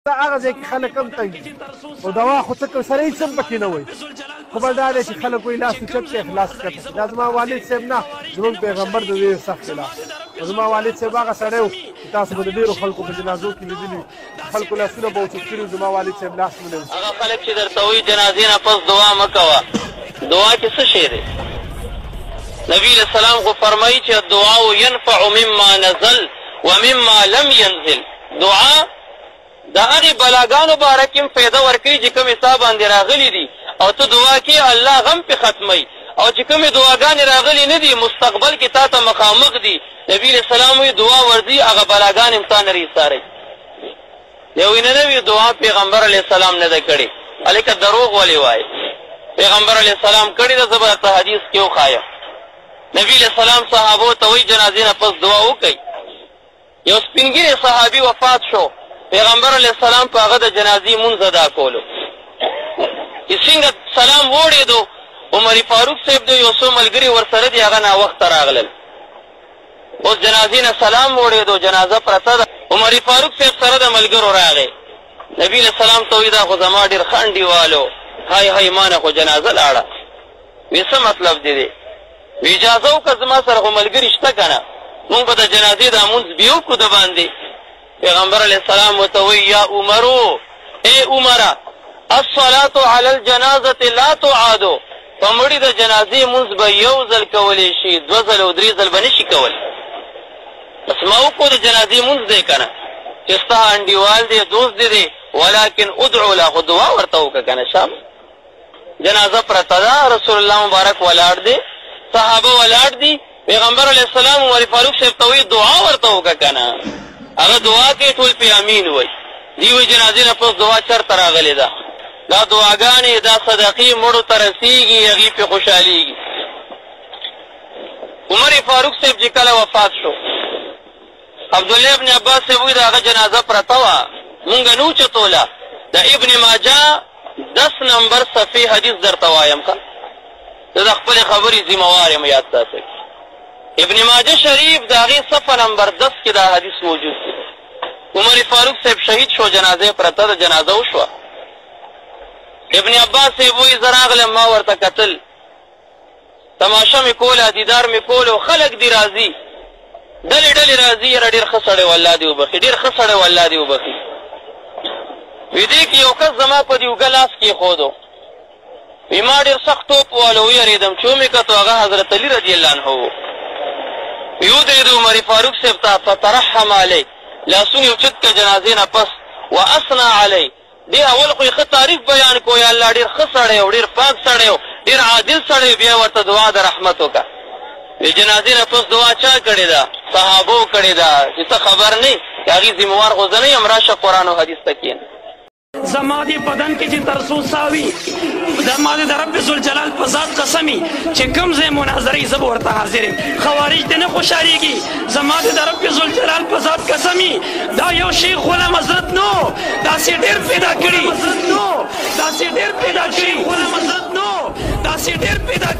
شته هغه ځای کې خلک هم تنګ دي او دوا خو څه کوم سره هېڅ هم پکې نه وایي خو بل دا دی چې خلک وایي لاس اوچت کړي اخلاص ښکته شي دا زما والد صاحب نه زموږ پیغمبر د ډېر سخت خلاف او زما والد صاحب هغه سړی و چې تاسو به د ډېرو خلکو په جنازو کې لیدلي خلکو لاسونه به اوچت کړي زما والد صاحب لاس نه لري هغه خلک چې درته وایي جنازې نه پس دعا مه کوه دعا کې څه شی دی نبی علیہ السلام خو فرمایي چې الدعاء ينفع مما نزل ومما لم ينزل دعا د هغې بلاګانو باره کې هم فایده ورکوي چې کومې ستا باندې راغلي دي او ته دعا کې الله غم پې ختموي او چې کومې دعاګانې راغلي نه دي مستقبل کې تا ته مخامخ دي نبي علیہ السلام وایي دعا ورځي هغه بلاګانې هم تا نه رېساروي یو نوې دعا پیغمبر علیه السلام نه ده کړې هلکه دروغ ولې وایي پیغمبر علیه السلام کړې ده زه به درته حدیث کې وښایم نبی علیہ السلام صحابو ته وایي جنازې نه پس دعا وکئ یو سپینګیری صحابي وفات شو پیغمبر علیہ السلام په هغه د جنازې مونځ ادا کولو چې څنګه سلام ووړېدو عمر فاروق صاحب د یو څو ملګري ورسره دي هغه ناوخته راغلل اوس جنازې نه سلام ووړېدو جنازه پرته ده عمر فاروق صاحب سره د ملګرو راغی نبي علیہ السلام ته وایي دا خو زما ډېر ښه انډیوالو های های ما نه خو جنازه لاړه وایي څه مطلب دی دی وی اجازه وکړه زما سره خو ملګري شته که نه مونږ به د جنازې دا مونځ بیا وکړو د باندې پیغمبر علیه السلام ورته وایي یا عمرو ای عمره الصلاة علی الجنازة لا تعادو په مړي د جنازې مونځ به یو ځل کولی شي دوه ځل او درې ځل به نه شي کولی بس ما وکړو د جنازې مونځ دی که نه چې ستا انډیوال دی دوست دی ولکن ادعو له خو دعا ورته وکړه که نه شام جنازه پرته ده رسول الله مبارک ولاړ دی صحابه ولاړ دي پیغمبر علیه السلام عمر فاروق صاحب ته وایي دعا ورته وکړه که نه هغه دعا کوي ټول پې امین وایي دي وایي جنازې نه پس دعا چېرته راغلې ده دا دعاګانې دا صدقې مړو ته رسېږي هغې پې خوشحالېږي عمر فاروق صاحب چې کله وفات شو عبدالله ابن عباس صاحب وایي د هغه جنازه پرته وه مونږ نه اوچتوله د ابن ماجه 10 نمبر صفحې حدیث درته وایم ښه زه د خپلې خبرې ذمهوار یم یاد ساتئ ابن ماجه شریف د هغې صفحه نمبر 10 کې دا حدیث موجود دی عمر فاروق صاحب شهید شو جنازه پرته ده جنازه وشوه ابن عباس صاحب وایي زه راغلم ما ورته کتل تماشه مې کوله دیدار مې کولو خلک دي راځي ډلې ډلې راځي یاره ډېر ښه سړی و الله دې وبخي ډېر ښه سړی و الله دې وبخي وی دې کې یو کس زما په دې اوږه لاس کېښودو وی ما ډېر سخت ټوپ والو ویرېدم چې ومې کتو هغه حضرت علي رضی الله عنه و وی ودرېدو عمر فاروق صاحب ته فترحم علی لاسونه یې اوچت کړه جنازې نه پس واثنا علی دې اول خو یې ښه تعریف بیان کو یا الله ډېر ښه سړی و ډېر پاک سړی و ډېر عادل سړی بیا ورته دعا د رحمت وکړه وی جنازې نه پس دعا چا کړې ده صحابو کړې ده چې ته خبر نه یې چې هغې ذمهوار خو زه نه یم راشه قرآن او حدیث ته کښېنه زما دې بدن کې چې ترسو ساوي زما دې د رب ذوالجلال په ذات قسمي چې کوم ځای مناظرې زه به ورته حاضر یم خوارج دې نه خوشحالېږي زما دې د رب ذوالجلال په ذات قسمي دا یو شیخ غلام حضرت نو داسې ډېر پیدا کړي داسې ډېر پیدا کړي غلام حضرت نو داسې ډېر پیدا